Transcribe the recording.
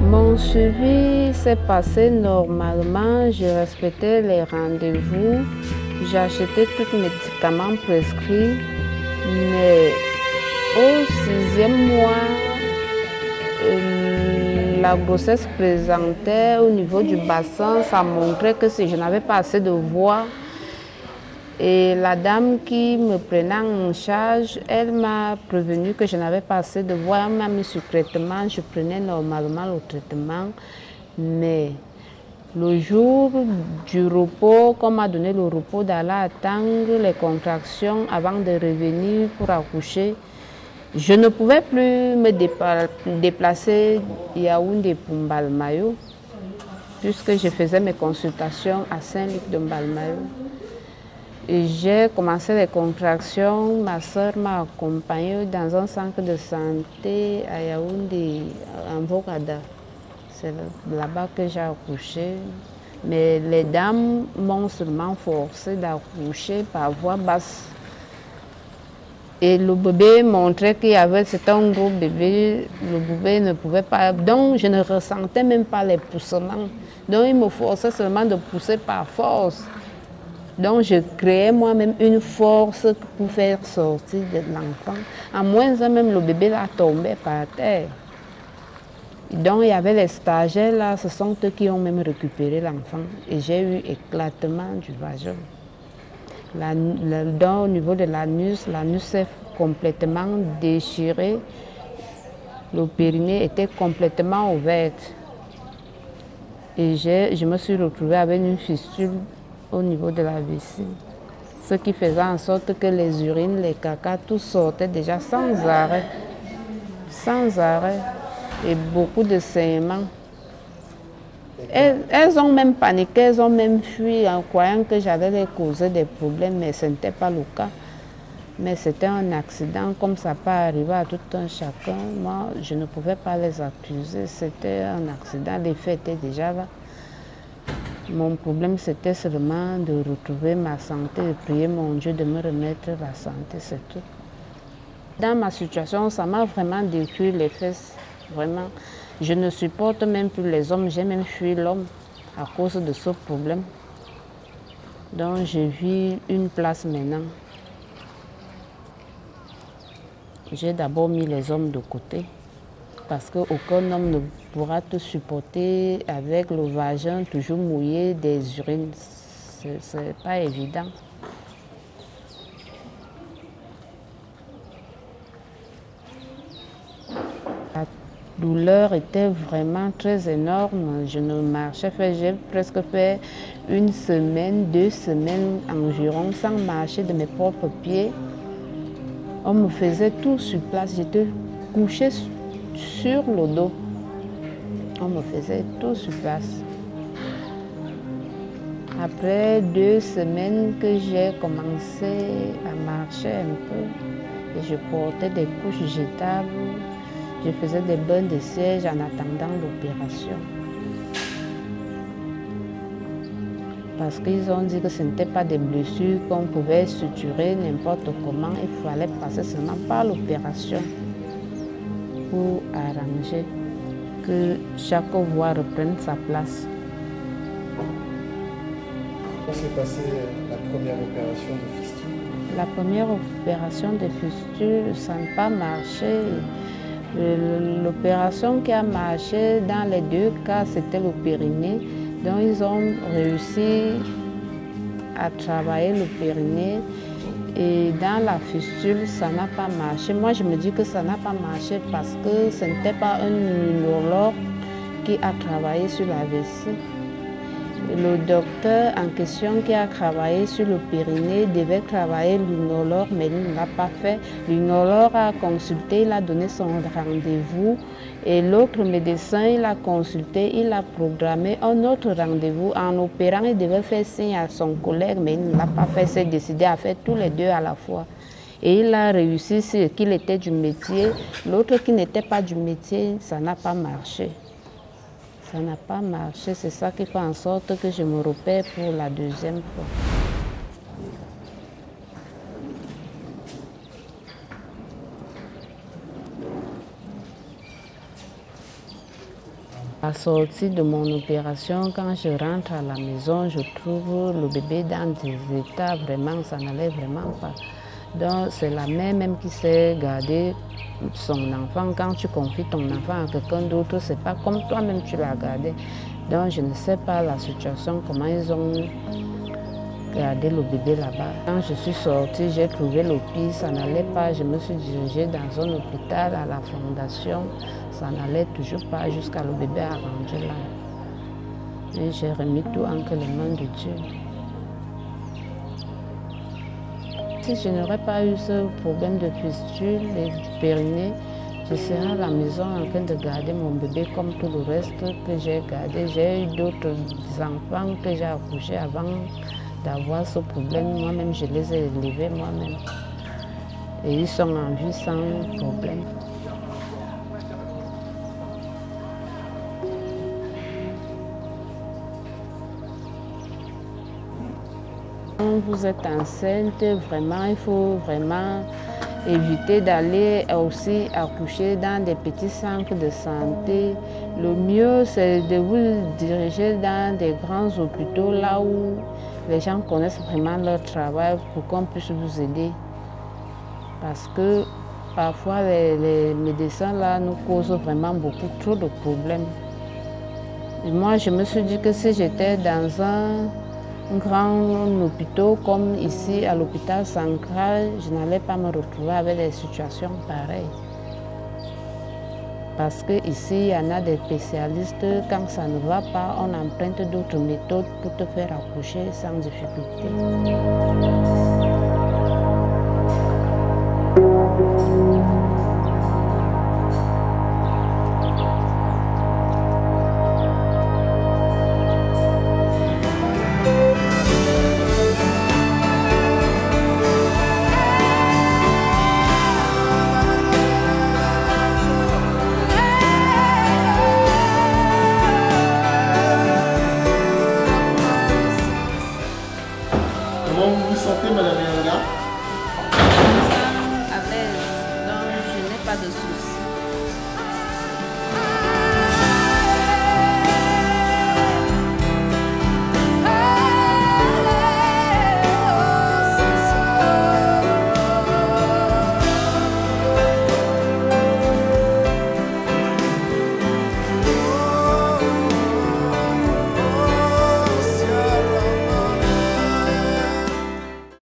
Mon suivi s'est passé normalement, je respectais les rendez-vous, j'achetais tous les médicaments prescrits, mais au 6e mois, la grossesse présentait au niveau du bassin, ça montrait que je n'avais pas assez de voix. Et la dame qui me prenait en charge, elle m'a prévenu que je n'avais pas assez de voix. Elle m'a mis sur traitement, je prenais normalement le traitement. Mais le jour du repos, qu'on m'a donné le repos d'aller attendre les contractions avant de revenir pour accoucher, je ne pouvais plus me déplacer Yaoundé pour Mbalmayo, puisque je faisais mes consultations à Saint-Luc de Mbalmayo. J'ai commencé les contractions, ma soeur m'a accompagnée dans un centre de santé à Yaoundé, en Bogada. C'est là-bas que j'ai accouché. Mais les dames m'ont seulement forcé d'accoucher par voie basse. Et le bébé montrait c'était un gros bébé, le bébé ne pouvait pas, donc je ne ressentais même pas les poussements. Donc il me forçait seulement de pousser par force. Donc je créais moi-même une force pour faire sortir de l'enfant. À moins même le bébé là tombait par terre. Donc il y avait les stagiaires là, ce sont eux qui ont même récupéré l'enfant. Et j'ai eu éclatement du vagin. Donc au niveau de l'anus s'est complètement déchiré. Le périnée était complètement ouvert. Et je me suis retrouvée avec une fistule au niveau de la vessie. Ce qui faisait en sorte que les urines, les cacas, tout sortait déjà sans arrêt. Sans arrêt. Et beaucoup de saignements. Elles ont même paniqué, elles ont même fui en croyant que j'allais les causer des problèmes, mais ce n'était pas le cas. Mais c'était un accident, comme ça peut arriver à tout un chacun. Moi, je ne pouvais pas les accuser, c'était un accident, les faits étaient déjà là. Mon problème, c'était seulement de retrouver ma santé, de prier mon Dieu de me remettre la santé, c'est tout. Dans ma situation, ça m'a vraiment détruit les fesses, vraiment. Je ne supporte même plus les hommes, j'ai même fui l'homme à cause de ce problème. Donc, je vis une place maintenant. J'ai d'abord mis les hommes de côté, parce qu'aucun homme ne pourra te supporter avec le vagin toujours mouillé des urines. C'est pas évident. La douleur était vraiment très énorme. Je ne marchais pas, j'ai presque fait 1 semaine, 2 semaines environ sans marcher de mes propres pieds. On me faisait tout sur place, j'étais couchée sur le dos. On me faisait tout sur place. Après 2 semaines que j'ai commencé à marcher un peu, et je portais des couches jetables, je faisais des bains de siège en attendant l'opération. Parce qu'ils ont dit que ce n'était pas des blessures qu'on pouvait suturer n'importe comment, il fallait passer seulement par l'opération pour arranger que chaque voie reprenne sa place. Comment s'est passée la première opération de fistule? La première opération de fistule, ça n'a pas marché. L'opération qui a marché dans les 2 cas, c'était le périnée. Donc ils ont réussi à travailler le périnée Et dans la fistule, ça n'a pas marché. Moi, je me dis que ça n'a pas marché parce que ce n'était pas un neurologue qui a travaillé sur la vessie. Le docteur en question qui a travaillé sur le périnée devait travailler l'urologue, mais il ne l'a pas fait. L'urologue a consulté, il a donné son rendez-vous et l'autre médecin, il a consulté, il a programmé un autre rendez-vous. En opérant, il devait faire signe à son collègue, mais il ne l'a pas fait, il s'est décidé à faire tous les deux à la fois. Et il a réussi ce qu'il était du métier. L'autre qui n'était pas du métier, ça n'a pas marché. Ça n'a pas marché, c'est ça qui fait en sorte que je me repère pour la deuxième fois. À la sortie de mon opération, quand je rentre à la maison, je trouve le bébé dans des états vraiment, ça n'allait vraiment pas. Donc c'est la mère même qui sait garder son enfant. Quand tu confies ton enfant à quelqu'un d'autre, c'est pas comme toi-même tu l'as gardé. Donc je ne sais pas la situation, comment ils ont gardé le bébé là-bas. Quand je suis sortie, j'ai trouvé le pire, ça n'allait pas. Je me suis dirigée dans un hôpital à la fondation. Ça n'allait toujours pas jusqu'à le bébé arrangé là. Et j'ai remis tout entre les mains de Dieu. Si je n'aurais pas eu ce problème de fistule et du périnée, je serais à la maison en train de garder mon bébé comme tout le reste que j'ai gardé. J'ai eu d'autres enfants que j'ai accouchés avant d'avoir ce problème. Moi-même, je les ai élevés moi-même. Et ils sont en vie sans problème. Quand vous êtes enceinte, vraiment, il faut vraiment éviter d'aller aussi accoucher dans des petits centres de santé. Le mieux, c'est de vous diriger dans des grands hôpitaux, là où les gens connaissent vraiment leur travail pour qu'on puisse vous aider. Parce que parfois, les médecins là nous causent vraiment beaucoup trop de problèmes. Et moi, je me suis dit que si j'étais dans un grand hôpital comme ici à l'hôpital central, je n'allais pas me retrouver avec des situations pareilles. Parce qu'ici, il y en a des spécialistes, quand ça ne va pas, on emprunte d'autres méthodes pour te faire accoucher sans difficulté. Comment vous vous sentez, Madame Yanga? Je me sens à l'aise, donc je n'ai pas de soucis.